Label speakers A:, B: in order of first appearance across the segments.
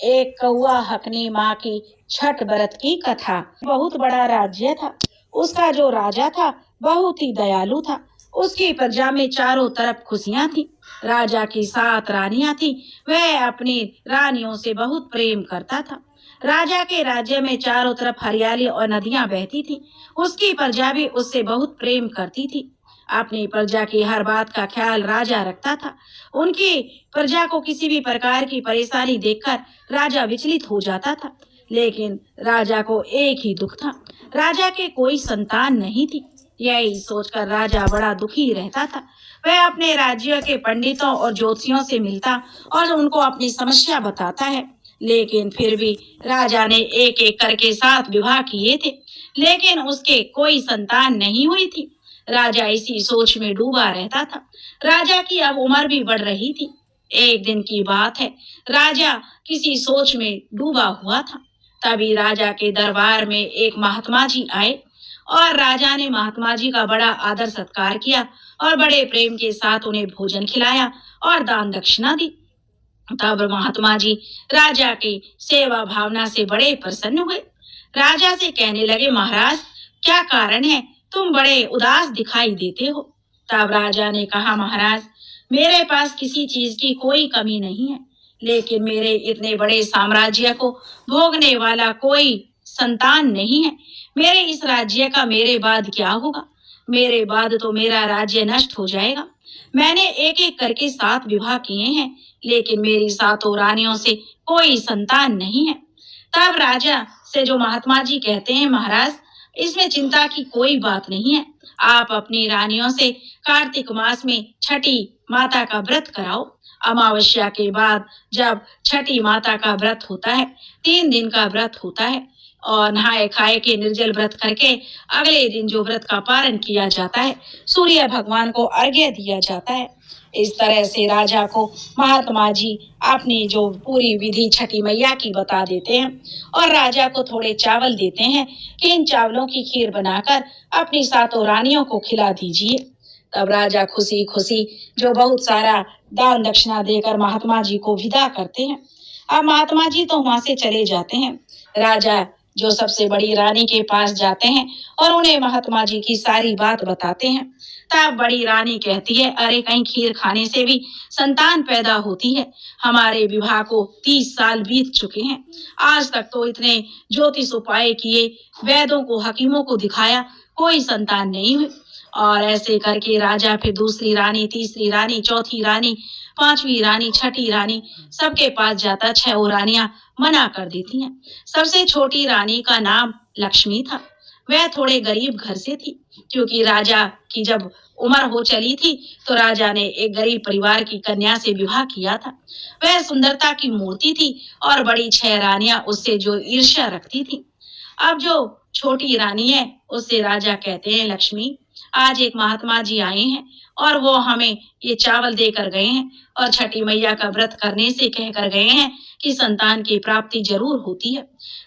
A: एक कौआ हकनी माँ की छठ व्रत की कथा। बहुत बड़ा राज्य था। उसका जो राजा था बहुत ही दयालु था। उसकी प्रजा में चारों तरफ खुशियां थी। राजा की 7 रानियां थी। वह अपनी रानियों से बहुत प्रेम करता था। राजा के राज्य में चारों तरफ हरियाली और नदियां बहती थी। उसकी प्रजा भी उससे बहुत प्रेम करती थी। अपनी प्रजा की हर बात का ख्याल राजा रखता था। उनकी प्रजा को किसी भी प्रकार की परेशानी देखकर राजा विचलित हो जाता था। लेकिन राजा को एक ही दुख था, राजा के कोई संतान नहीं थी। यही सोचकर राजा बड़ा दुखी रहता था। वह अपने राज्य के पंडितों और ज्योतिषियों से मिलता और उनको अपनी समस्या बताता है। लेकिन फिर भी राजा ने एक एक करके 7 विवाह किए थे, लेकिन उसके कोई संतान नहीं हुई थी। राजा इसी सोच में डूबा रहता था। राजा की अब उम्र भी बढ़ रही थी। एक दिन की बात है, राजा किसी सोच में डूबा हुआ था। तभी राजा के दरबार में एक महात्मा जी आए और राजा ने महात्मा जी का बड़ा आदर सत्कार किया और बड़े प्रेम के साथ उन्हें भोजन खिलाया और दान दक्षिणा दी। तब महात्मा जी राजा की सेवा भावना से बड़े प्रसन्न हुए। राजा से कहने लगे, महाराज, क्या कारण है, तुम बड़े उदास दिखाई देते हो। तब राजा ने कहा, महाराज, मेरे पास किसी चीज की कोई कमी नहीं है, लेकिन मेरे इतने बड़े साम्राज्य को भोगने वाला कोई संतान नहीं है। मेरे इस राज्य का मेरे बाद क्या होगा? मेरे बाद तो मेरा राज्य नष्ट हो जाएगा। मैंने एक एक करके 7 विवाह किए हैं, लेकिन मेरी 7 रानियों से कोई संतान नहीं है। तब राजा से जो महात्मा जी कहते हैं, महाराज, इसमें चिंता की कोई बात नहीं है। आप अपनी रानियों से कार्तिक मास में छठी माता का व्रत कराओ। अमावस्या के बाद जब छठी माता का व्रत होता है, 3 दिन का व्रत होता है और नहाए खाए के निर्जल व्रत करके अगले दिन जो व्रत का पारण किया जाता है, सूर्य भगवान को अर्घ्य दिया जाता है। इस तरह से राजा को महात्मा जी अपनी जो पूरी विधि छठी मैया की बता देते हैं और राजा को थोड़े चावल देते हैं कि इन चावलों की खीर बनाकर अपनी 7 रानियों को खिला दीजिए। तब राजा खुशी खुशी जो बहुत सारा दान दक्षिणा देकर महात्मा जी को विदा करते हैं। अब महात्मा जी तो वहां से चले जाते हैं। राजा जो सबसे बड़ी रानी के पास जाते हैं और उन्हें महात्मा जी की सारी बात बताते हैं। तब बड़ी रानी कहती है, अरे, कहीं खीर खाने से भी संतान पैदा होती है? हमारे विवाह को 30 साल बीत चुके हैं, आज तक तो इतने ज्योतिष उपाय किए, वैद्यों को, हकीमों को दिखाया, कोई संतान नहीं हुई। और ऐसे करके राजा फिर दूसरी रानी, तीसरी रानी, चौथी रानी, 5वीं रानी, छठी रानी, सबके पास जाता। 6 रानियां मना कर देती हैं। सबसे छोटी रानी का नाम लक्ष्मी था। वह थोड़े गरीब घर से थी, क्योंकि राजा की जब उम्र हो चली थी तो राजा ने एक गरीब परिवार की कन्या से विवाह किया था। वह सुंदरता की मूर्ति थी और बड़ी 6 रानियां उससे जो ईर्ष्या रखती थी। अब जो छोटी रानी है उससे राजा कहते हैं, लक्ष्मी, आज एक महात्मा जी आए हैं और वो हमें ये चावल देकर गए हैं और छठी मैया का व्रत करने से कहकर गए हैं कि संतान की प्राप्ति जरूर होती है।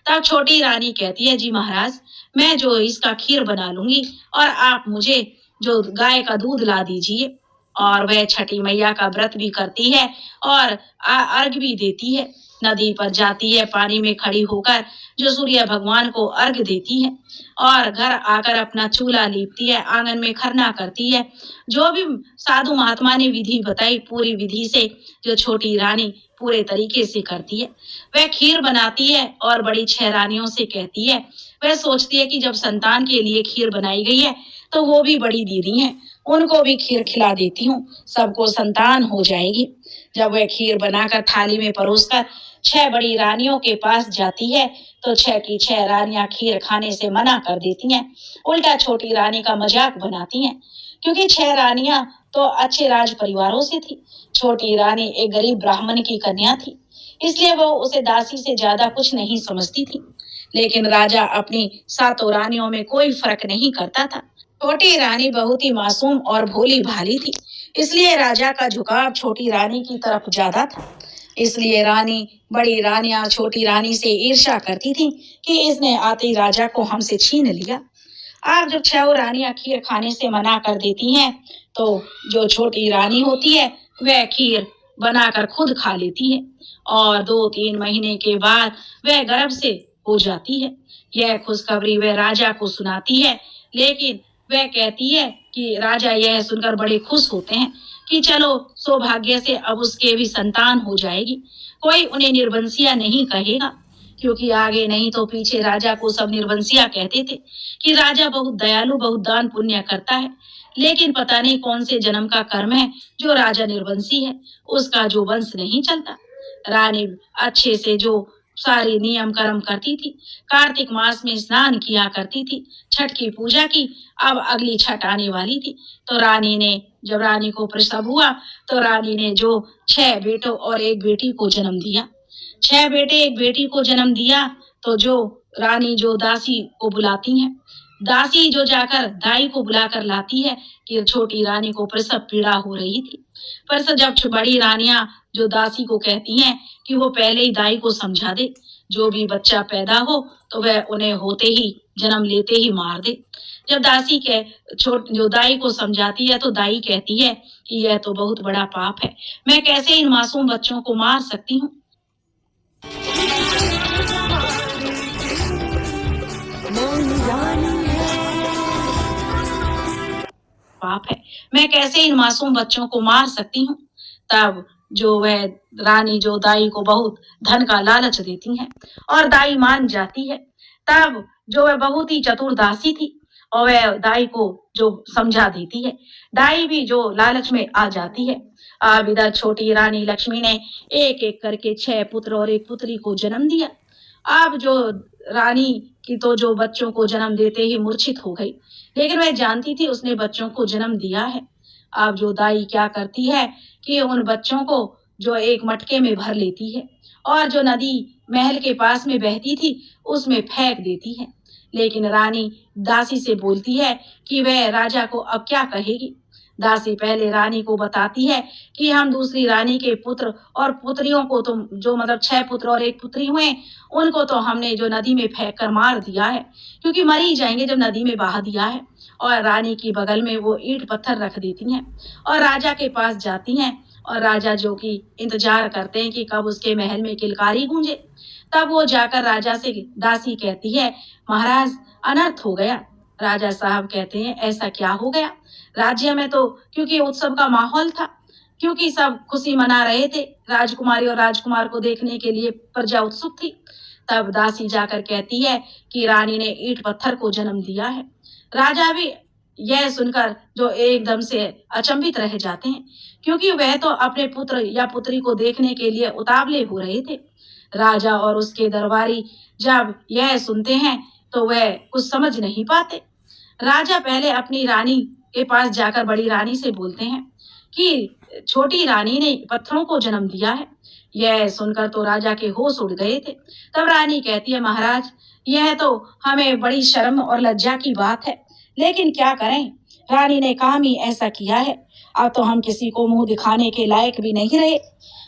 A: तब छोटी रानी कहती है, जी महाराज, मैं जो इसका खीर बना लूंगी और आप मुझे जो गाय का दूध ला दीजिए। और वह छठी मैया का व्रत भी करती है और अर्घ भी देती है। नदी पर जाती है, पानी में खड़ी होकर जो सूर्य भगवान को अर्घ देती है और घर आकर अपना चूल्हा लीपती है, आंगन में खरना करती है। जो भी साधु महात्मा ने विधि बताई, पूरी विधि से जो छोटी रानी पूरे तरीके से करती है। वह खीर बनाती है और बड़ी 6 रानियों से कहती है, वह सोचती है कि जब संतान के लिए खीर बनाई गई है तो वो भी बड़ी दीदी हैं, उनको भी खीर खिला देती हूँ, सबको संतान हो जाएगी। जब वह खीर बनाकर थाली में परोसकर 6 बड़ी रानियों के पास जाती है तो 6 की 6 रानियां खीर खाने से मना कर देती हैं, उल्टा छोटी रानी का मजाक बनाती हैं, क्योंकि 6 रानियां तो अच्छे राज परिवारों से थी। छोटी रानी एक गरीब ब्राह्मण की कन्या थी, इसलिए वो उसे दासी से ज्यादा कुछ नहीं समझती थी। लेकिन राजा अपनी 7 रानियों में कोई फर्क नहीं करता था। छोटी रानी बहुत ही मासूम और भोली भाली थी, इसलिए राजा का झुकाव छोटी रानी की तरफ ज्यादा था। इसलिए बड़ी रानियां छोटी रानी से ईर्ष्या करती थी कि इसने आते ही राजा को हमसे छीन लिया। अब जब 6 रानियां खीर खाने से मना कर देती हैं तो जो छोटी रानी होती है वह खीर बनाकर खुद खा लेती है और 2-3 महीने के बाद वह गर्भ से हो जाती है। यह खुशखबरी वह राजा को सुनाती है, लेकिन वह कहती है कि राजा यह सुनकर बड़े खुश होते हैं कि चलो सौभाग्य से अब उसके भी संतान हो जाएगी। कोई उन्हें निर्वंशिया नहीं कहेगा, क्योंकि आगे नहीं तो पीछे राजा को सब निर्वंशिया कहते थे कि राजा बहुत दयालु, बहुत दान पुण्य करता है। लेकिन पता नहीं कौन से जन्म का कर्म है जो राजा निर्वंशी है, उसका जो वंश नहीं चलता। रानी अच्छे से जो सारे नियम कर्म करती थी, कार्तिक मास में स्नान किया करती थी, छठ की पूजा की। अब अगली छठ आने वाली थी, तो जब रानी को प्रसव हुआ, तो रानी ने जो 6 बेटों और 1 बेटी को जन्म दिया। 6 बेटे 1 बेटी को जन्म दिया, तो जो रानी जो दासी को बुलाती हैं, दासी जो जाकर दाई को बुलाकर लाती है कि छोटी रानी को प्रसव पीड़ा हो रही थी। पर जब बड़ी रानियां जो दासी को कहती हैं कि वो पहले ही दाई को समझा दे, जो भी बच्चा पैदा हो तो वह उन्हें होते ही जन्म लेते ही मार दे। जब दासी के जो दाई को समझाती है, तो दाई कहती है कि यह तो बहुत बड़ा पाप है, मैं कैसे इन मासूम बच्चों को मार सकती हूँ। पाप है, मैं कैसे इन मासूम बच्चों को मार सकती हूँ। तब जो वह रानी जो दाई को बहुत धन का लालच देती है और दाई मान जाती है। तब जो वह बहुत ही चतुर दासी थी और वह दाई को जो समझा देती है, दाई भी जो लालच में आ जाती है। अब इधर छोटी रानी लक्ष्मी ने एक एक करके 6 पुत्र और 1 पुत्री को जन्म दिया। अब जो रानी की तो जो बच्चों को जन्म देते ही मूर्छित हो गई, लेकिन वह जानती थी उसने बच्चों को जन्म दिया है। अब जो दाई क्या करती है कि उन बच्चों को जो एक मटके में भर लेती है और जो नदी महल के पास में बहती थी उसमें फेंक देती है। लेकिन रानी दासी से बोलती है कि वह राजा को अब क्या कहेगी। दासी पहले रानी को बताती है कि हम दूसरी रानी के पुत्र और पुत्रियों को तो जो मतलब 6 पुत्र और 1 पुत्री हुए, उनको तो हमने जो नदी में फेंक कर मार दिया है, क्योंकि मर ही जाएंगे जब नदी में बहा दिया है। और रानी की बगल में वो ईंट पत्थर रख देती हैं और राजा के पास जाती हैं और राजा जो कि इंतजार करते हैं कि कब उसके महल में किलकारी गूंजे। तब वो जाकर राजा से दासी कहती है, महाराज अनर्थ हो गया। राजा साहब कहते हैं, ऐसा क्या हो गया। राज्य में तो क्योंकि उत्सव का माहौल था, क्योंकि सब खुशी मना रहे थे, राजकुमारी और राजकुमार को देखने के लिए प्रजा उत्सुक थी। तब दासी जाकर कहती है कि रानी ने ईंट पत्थर को जन्म दिया है। राजा भी यह सुनकर जो एकदम से अचंभित रह जाते हैं, क्योंकि वह तो अपने पुत्र या पुत्री को देखने के लिए उतावले हो रहे थे। राजा और उसके दरबारी जब यह सुनते हैं तो वह कुछ समझ नहीं पाते। राजा पहले अपनी रानी के पास जाकर बड़ी रानी से बोलते हैं कि छोटी रानी ने पत्थरों को जन्म दिया है। यह सुनकर तो राजा के होश उड़ गए थे। तब रानी कहती है, महाराज यह तो हमें बड़ी शर्म और लज्जा की बात है, लेकिन क्या करें, रानी ने काम ही ऐसा किया है। अब तो हम किसी को मुंह दिखाने के लायक भी नहीं रहे।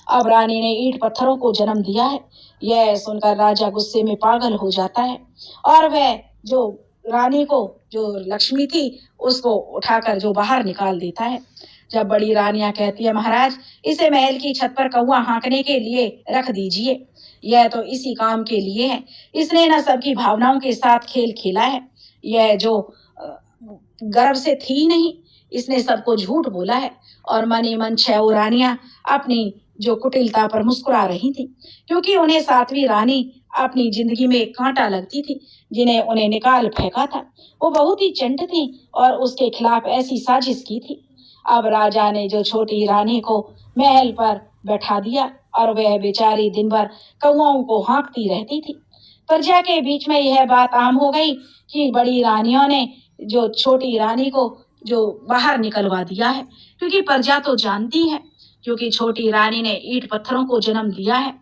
A: अब रानी ने ईंट पत्थरों को जन्म दिया है। यह सुनकर राजा गुस्से में पागल हो जाता है और वह जो रानी को जो लक्ष्मी थी उसको उठाकर जो बाहर निकाल देता है। जब बड़ी रानियां कहती है, महाराज इसे महल की छत पर कौवा हाँकने के लिए रख दीजिए, यह तो इसी काम के लिए है, इसने न सबकी भावनाओं के साथ खेल खेला है। यह जो गर्भ से थी नहीं, इसने सबको झूठ बोला है। और मन ही मन 6 रानियां अपनी जो कुटिलता पर मुस्कुरा रही थी, क्योंकि उन्हें 7वीं रानी अपनी जिंदगी में एक कांटा लगती थी, जिन्हें उन्हें निकाल फेंका था। वो बहुत ही चंट थी और उसके खिलाफ ऐसी साजिश की थी। अब राजा ने जो छोटी रानी को महल पर बैठा दिया और वह बेचारी दिन भर कौओं को हाँकती रहती थी। प्रजा के बीच में यह बात आम हो गई कि बड़ी रानियों ने जो छोटी रानी को जो बाहर निकलवा दिया है, क्योंकि प्रजा तो जानती है, क्योंकि छोटी रानी ने ईंट पत्थरों को जन्म दिया है।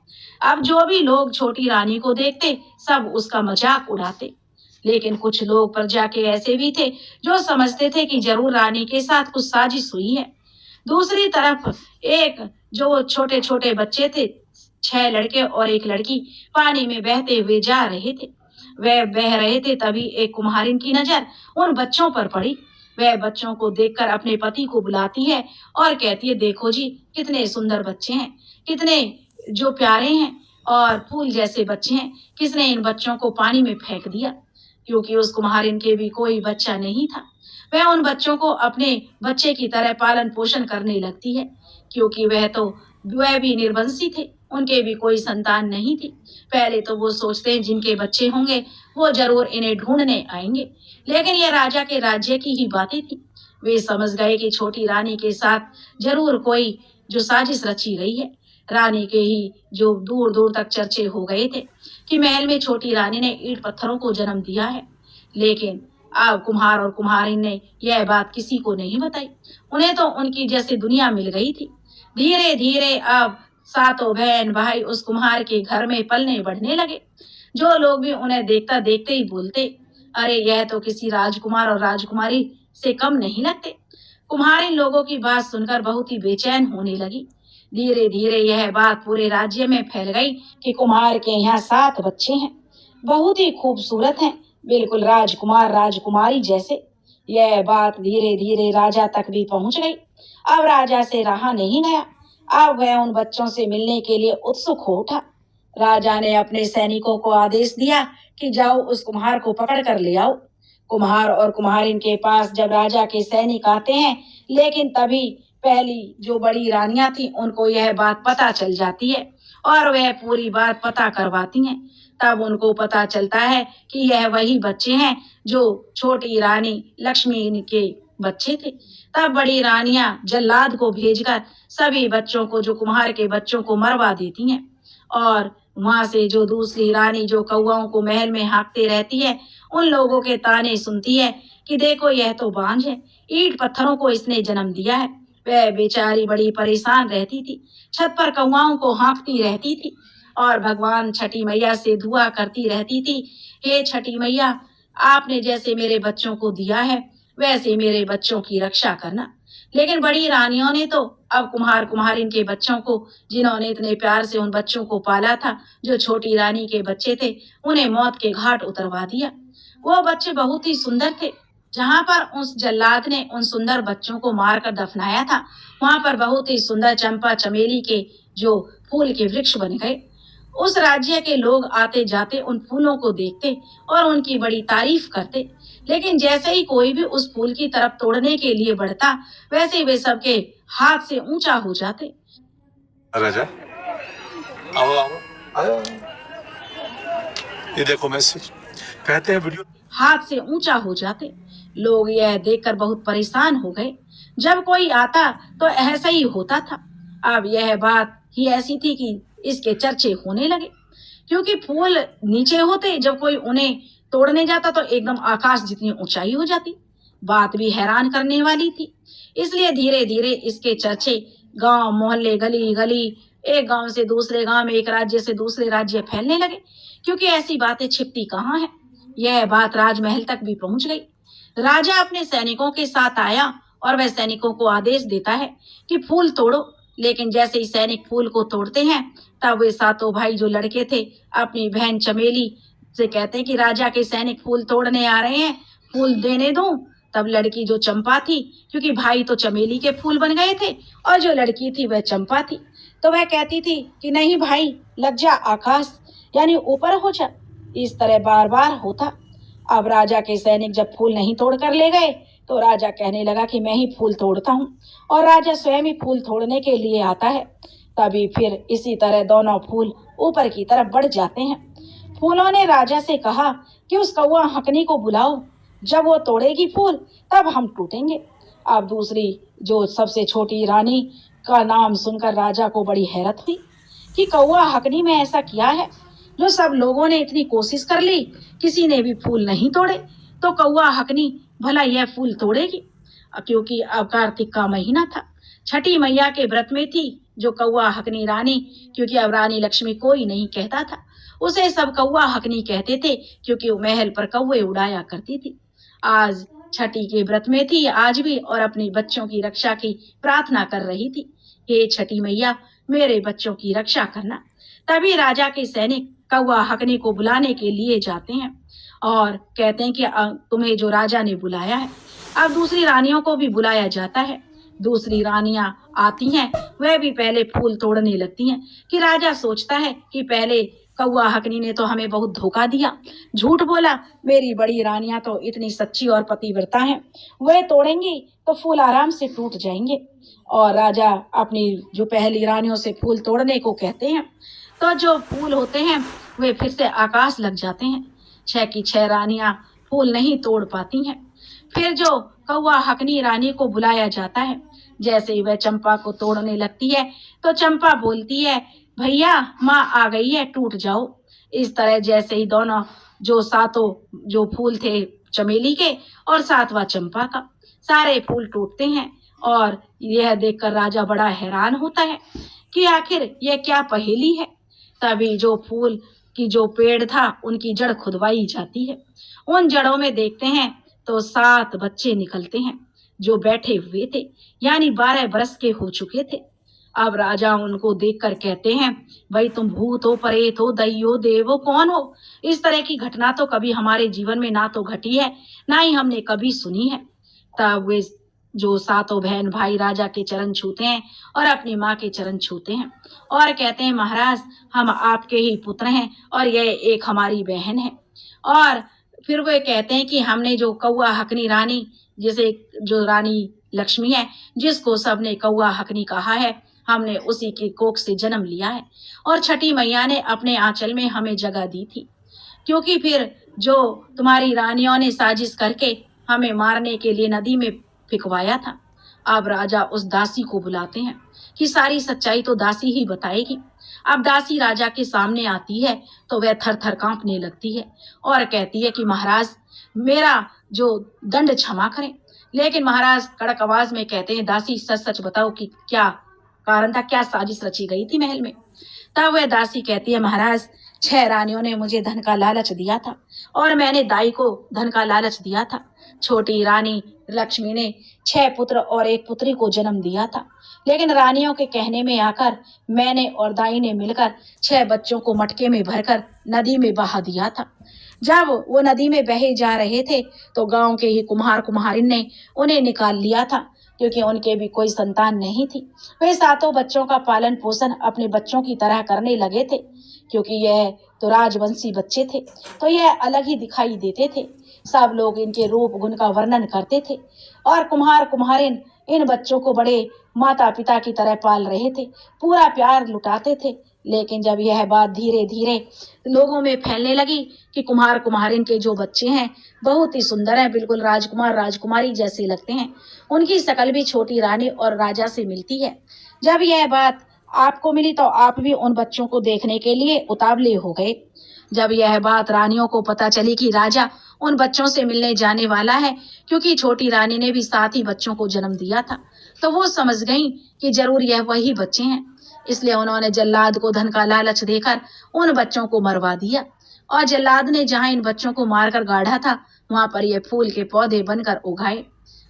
A: अब जो भी लोग छोटी रानी को देखते सब उसका मजाक उड़ाते, लेकिन कुछ लोग प्रजा के ऐसे भी थे जो समझते थे कि जरूर रानी के साथ कुछ साजिश हुई है। दूसरी तरफ एक जो छोटे छोटे बच्चे थे, 6 लड़के और 1 लड़की पानी में बहते हुए जा रहे थे। वह बह रहे थे, तभी एक कुम्हारिन की नजर उन बच्चों पर पड़ी। वह बच्चों को देखकर अपने पति को बुलाती है और कहती है, देखो जी कितने सुंदर बच्चे हैं, कितने जो प्यारे हैं और फूल जैसे बच्चे हैं, किसने इन बच्चों को पानी में फेंक दिया। क्योंकि उस कुम्हारिन के भी कोई बच्चा नहीं था, वह उन बच्चों को अपने बच्चे की तरह पालन पोषण करने लगती है, क्योंकि वह भी निर्वंशी थे, उनके भी कोई संतान नहीं थी। पहले तो वो सोचते हैं जिनके बच्चे होंगे वो जरूर इन्हें ढूंढने आएंगे, लेकिन ये राजा के राज्य की ही बातें थी। वे समझ गए कि छोटी रानी के साथ जरूर कोई जो साजिश रची गई है। रानी के ही जो दूर दूर तक चर्चे हो गए थे कि महल में छोटी रानी ने ईंट पत्थरों को जन्म दिया है, लेकिन अब कुम्हार और कुम्हारिन ने यह बात किसी को नहीं बताई। उन्हें तो उनकी जैसे दुनिया मिल गई थी। धीरे धीरे अब सातों बहन भाई उस कुम्हार के घर में पलने बढ़ने लगे। जो लोग भी उन्हें देखता देखते ही बोलते, अरे यह तो किसी राजकुमार और राजकुमारी से कम नहीं लगते। कुम्हार इन लोगों की बात सुनकर बहुत ही बेचैन होने लगी। धीरे धीरे यह बात पूरे राज्य में फैल गई कि कुम्हार के यहाँ 7 बच्चे हैं, बहुत ही खूबसूरत हैं, बिल्कुल राजकुमार राजकुमारी जैसे। यह बात धीरे धीरे राजा तक भी पहुंच गई। अब राजा से रहा नहीं गया, अब वह उन बच्चों से मिलने के लिए उत्सुक हो उठा। राजा ने अपने सैनिकों को आदेश दिया कि जाओ उस कुम्हार को पकड़ कर ले आओ। कुम्हार और कुम्हारिन के पास जब राजा के सैनिक आते हैं, लेकिन तभी पहली जो बड़ी रानियां थी उनको यह बात पता चल जाती है और वह पूरी बात पता करवाती हैं। तब उनको पता चलता है कि यह वही बच्चे हैं जो छोटी रानी लक्ष्मी के बच्चे थे। तब बड़ी रानियां जल्लाद को भेजकर सभी बच्चों को, जो कुम्हार के बच्चों को, मरवा देती हैं और वहां से जो दूसरी रानी जो कौवाओं को महल में हाँकते रहती है, उन लोगों के ताने सुनती है कि देखो यह तो बांझ है, ईंट पत्थरों को इसने जन्म दिया है। वह बेचारी बड़ी परेशान रहती थी, छत पर कौवाओं को हाँकती रहती थी और भगवान छठी मैया से दुआ करती रहती थी, हे छठी मैया, आपने जैसे मेरे बच्चों को दिया है वैसे मेरे बच्चों की रक्षा करना। लेकिन बड़ी रानियों ने तो अब कुम्हार कुम्हारिन के बच्चों को, जिन्होंने इतने प्यार से उन बच्चों को पाला था, जो छोटी रानी के बच्चे थे, उन्हें मौत के घाट उतरवा दिया। वो बच्चे बहुत ही सुंदर थे। जहाँ पर उस जल्लाद ने उन सुंदर बच्चों को मारकर दफनाया था, वहां पर बहुत ही सुंदर चंपा चमेली के जो फूल के वृक्ष बन गए। उस राज्य के लोग आते जाते उन फूलों को देखते और उनकी बड़ी तारीफ करते, लेकिन जैसे ही कोई भी उस फूल की तरफ तोड़ने के लिए बढ़ता, वैसे वे सबके हाथ से ऊंचा हो जाते।
B: राजा, आओ आओ आओ, ये देखो मैसेज, कहते हैं वीडियो
A: हाथ से ऊंचा हो जाते। लोग यह देखकर बहुत परेशान हो गए। जब कोई आता तो ऐसा ही होता था। अब यह बात ही ऐसी थी कि इसके चर्चे होने लगे, क्योंकि फूल नीचे होते, जब कोई उन्हें तोड़ने जाता तो एकदम आकाश जितनी ऊंचाई हो जाती। बात भी हैरान करने वाली थी। इसलिए धीरे धीरे इसके चर्चे गांव मोहल्ले गली गली, एक गांव से दूसरे गांव, एक राज्य से दूसरे राज्य फैलने लगे, क्योंकि ऐसी बातें छिपती कहाँ है। यह बात राजमहल तक भी पहुंच गई। राजा अपने सैनिकों के साथ आया और वह सैनिकों को आदेश देता है कि फूल तोड़ो। लेकिन जैसे ही सैनिक फूल को तोड़ते हैं, तब वे सातों भाई जो लड़के थे अपनी बहन चमेली से कहते हैं कि राजा के सैनिक फूल तोड़ने आ रहे हैं, फूल देने दूं। तब लड़की जो चंपा थी, क्योंकि भाई तो चमेली के फूल बन गए थे और जो लड़की थी वह चंपा थी, तो वह कहती थी कि नहीं भाई, लग जा आकाश, यानी ऊपर हो जा। इस तरह बार बार होता। अब राजा के सैनिक जब फूल नहीं तोड़ कर ले गए, तो राजा कहने लगा कि मैं ही फूल तोड़ता हूँ, और राजा स्वयं ही फूल तोड़ने के लिए आता है। तभी फिर इसी तरह दोनों फूल ऊपर की तरफ बढ़ जाते हैं। फूलों ने राजा से कहा कि उस कौवा हकनी को बुलाओ, जब वो तोड़ेगी फूल तब हम टूटेंगे। अब दूसरी जो सबसे छोटी रानी का नाम सुनकर राजा को बड़ी हैरत हुई कि कौवा हकनी में ऐसा क्या है जो सब लोगों ने इतनी कोशिश कर ली, किसी ने भी फूल नहीं तोड़े, तो कौवा हकनी भला यह फूल तोड़ेगी। क्योंकि अब कार्तिक का महीना था, छठी मैया के व्रत में थी जो कौवा हकनी रानी, क्योंकि अब रानी लक्ष्मी कोई नहीं कहता था, उसे सब कौवा हकनी कहते थे, क्योंकि वो महल पर कौवे उड़ाया करती थी। आज छठी के व्रत में थी आज भी, और अपने बच्चों की रक्षा की प्रार्थना कर रही थी, हे छठी मैया, मेरे बच्चों की रक्षा करना। तभी राजा के सैनिक कौवा हकनी को बुलाने के लिए जाते हैं और कहते हैं कि तुम्हें जो राजा ने बुलाया है। अब दूसरी रानियों को भी बुलाया जाता है। दूसरी रानियां आती हैं, वह भी पहले फूल तोड़ने लगती हैं कि राजा सोचता है कि पहले कौवा हकनी ने तो हमें बहुत धोखा दिया, झूठ बोला। मेरी बड़ी रानियां तो इतनी सच्ची और पतिव्रता हैं, वह तोड़ेंगी तो फूल आराम से टूट जाएंगे। और राजा अपनी जो पहली रानियों से फूल तोड़ने को कहते हैं, तो जो फूल होते हैं वे फिर से आकाश लग जाते हैं। 6 की 6 रानियां फूल नहीं तोड़ पाती हैं। फिर जो कौवा हकनी रानी को बुलाया जाता है, जैसे ही वह चंपा को तोड़ने लगती है तो चंपा बोलती है, भैया माँ आ गई है, टूट जाओ। इस तरह जैसे ही दोनों जो सातों जो फूल थे चमेली के और 7वां चंपा का, सारे फूल टूटते हैं। और यह देखकर राजा बड़ा हैरान होता है कि आखिर यह क्या पहेली है। तभी जो फूल की जो पेड़ था उनकी जड़ खुदवाई जाती है। उन जड़ों में देखते हैं तो 7 बच्चे निकलते हैं जो बैठे हुए थे, यानी 12 बरस के हो चुके थे। अब राजा उनको देखकर कहते हैं, भाई तुम भूत हो, प्रेत हो, दैव हो, देव हो, कौन हो? इस तरह की घटना तो कभी हमारे जीवन में ना तो घटी है, ना ही हमने कभी सुनी है। तब वे जो 7 बहन भाई राजा के चरण छूते हैं और अपनी माँ के चरण छूते हैं और कहते हैं, महाराज हम आपके ही पुत्र हैं और यह एक हमारी बहन है। और फिर वे कहते हैं कि हमने जो कौवा हकनी रानी, जिसे जो रानी लक्ष्मी है, जिसको सबने कौवा हकनी कहा है, हमने उसी की कोख से जन्म लिया है और छठी मैया ने अपने आंचल में हमें जगह दी थी, क्योंकि फिर जो तुम्हारी रानियों ने साजिश करके हमें मारने के लिए नदी में फिकवाया था। अब राजा उस दासी को बुलाते हैं कि सारी सच्चाई तो दासी ही बताएगी। अब दासी राजा के सामने आती है तो वह थर थर कांपने लगती है और कहती है कि महाराज मेरा जो दंड क्षमा करें। लेकिन महाराज कड़क आवाज में कहते हैं, दासी सच सच बताओ कि क्या कारण था, क्या साजिश रची गई थी महल में? तब वह दासी कहती है, महाराज 6 रानियों ने मुझे धन का लालच दिया था और मैंने दाई को धन का लालच दिया था। छोटी रानी लक्ष्मी ने 6 पुत्र और 1 पुत्री को जन्म दिया था, लेकिन रानियों के कहने में आकर मैंने और दाई ने मिलकर 6 बच्चों को मटके में भरकर नदी में बहा दिया था। जब वो नदी में बहे जा रहे थे तो गांव के ही कुम्हार कुम्हारिन ने उन्हें निकाल लिया था, क्योंकि उनके भी कोई संतान नहीं थी। वे 7 बच्चों का पालन पोषण अपने बच्चों की तरह करने लगे थे, क्योंकि यह तो राजवंशी बच्चे थे, तो यह अलग ही दिखाई देते थे। सब लोग इनके रूप गुण का वर्णन करते थे और कुम्हार कुम्हारिन इन बच्चों को बड़े माता पिता की तरह पाल रहे थे, पूरा प्यार लुटाते थे। लेकिन जब यह बात धीरे धीरे लोगों में फैलने लगी कि कुम्हार कुम्हारिन के जो बच्चे हैं बहुत ही सुंदर हैं, बिल्कुल राजकुमार राजकुमारी जैसे लगते हैं, उनकी शकल भी छोटी रानी और राजा से मिलती है। जब यह बात आपको मिली तो आप भी उन बच्चों को देखने के लिए उतावले हो गए। जब यह बात रानियों को पता चली कि राजा उन बच्चों से मिलने जाने वाला है, क्योंकि छोटी रानी ने भी 7 ही बच्चों को जन्म दिया था, तो वो समझ गई कि जरूर यह वही बच्चे हैं। इसलिए उन्होंने जल्लाद को धन का लालच देकर उन बच्चों को मरवा दिया और जल्लाद ने जहां इन बच्चों को मारकर गाढ़ा था वहां पर ये फूल के पौधे बनकर उगाए।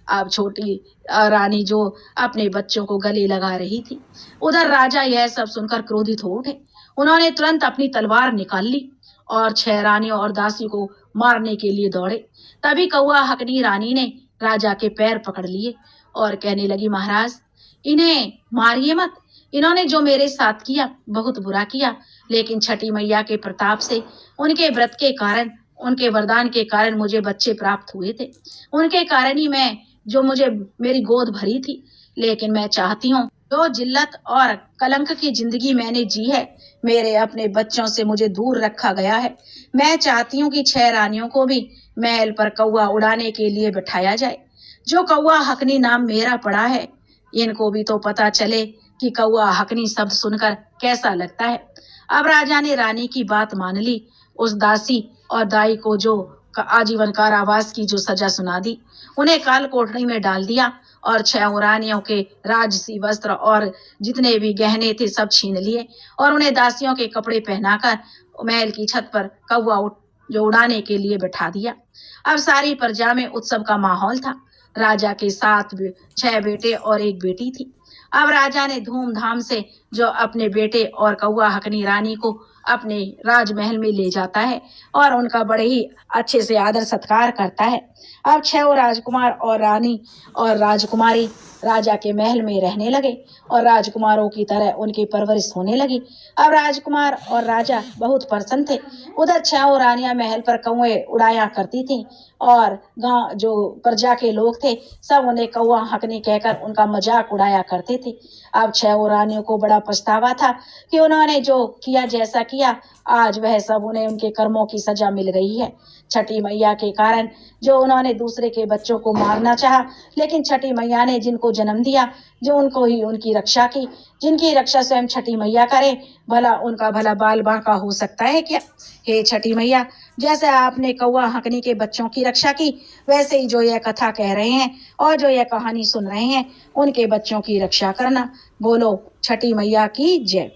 A: अब छोटी रानी जो अपने बच्चों को गले लगा रही थी, उधर राजा यह सब सुनकर क्रोधित हो उठे। उन्होंने तुरंत अपनी तलवार निकाल ली और 6 रानियों और दासी को मारने के लिए दौड़े। तभी कौवा हकनी रानी ने राजा के पैर पकड़ लिए और कहने लगी, महाराज इन्हें मारिए मत, इन्होंने जो मेरे साथ किया बहुत बुरा किया, लेकिन छठी मैया के प्रताप से, उनके व्रत के कारण, उनके वरदान के कारण मुझे बच्चे प्राप्त हुए थे। उनके कारण ही मैं जो मुझे मेरी गोद भरी थी। लेकिन मैं चाहती हूँ जो जिल्लत और कलंक की जिंदगी मैंने जी है, मेरे अपने बच्चों से मुझे दूर रखा गया है। मैं चाहती हूँ कि 6 रानियों को भी महल पर कौवा उड़ाने के लिए बिठाया जाए। जो कौवा हकनी नाम मेरा पड़ा है, इनको भी तो पता चले कि कौवा हकनी शब्द सुनकर कैसा लगता है। अब राजा ने रानी की बात मान ली। उस दासी और दाई को जो आजीवन कारावास की जो सजा सुना दी, उन्हें काल कोठरी में डाल दिया और 6 रानियों के राजसी वस्त्र और जितने भी गहने थे सब छीन लिए और उन्हें दासियों के कपड़े पहनाकर महल की छत पर कौवा जो उड़ाने के लिए बैठा दिया। अब सारी प्रजा में उत्सव का माहौल था। राजा के 6 बेटे और 1 बेटी थी। अब राजा ने धूमधाम से जो अपने बेटे और कौवा हकनी रानी को अपने राजमहल में ले जाता है और उनका बड़े ही अच्छे से आदर सत्कार करता है। अब 6 राजकुमार और रानी और राजकुमारी राजा के महल में रहने लगे और राजकुमारों की तरह उनकी परवरिश होने लगी। अब राजकुमार और राजा बहुत प्रसन्न थे। उधर 6 रानियां महल पर कौवे उड़ाया करती थीं और गांव जो प्रजा के लोग थे सब उन्हें कौवा हंकने कहकर उनका मजाक उड़ाया करते थे। अब 6 रानियों को बड़ा पछतावा था कि उन्होंने जो किया जैसा किया आज वह सब उन्हें उनके कर्मों की सजा मिल गई है। छठी मैया के कारण जो उन्होंने दूसरे के बच्चों को मारना चाहा, लेकिन छठी मैया ने जिनको जन्म दिया, जो उनको ही उनकी रक्षा की, जिनकी रक्षा स्वयं छठी मैया करे, भला उनका भला बाल बांका हो सकता है क्या? हे छठी मैया, जैसे आपने कौवा हंकनी के बच्चों की रक्षा की, वैसे ही जो यह कथा कह रहे हैं और जो यह कहानी सुन रहे हैं, उनके बच्चों की रक्षा करना। बोलो छठी मैया की जय।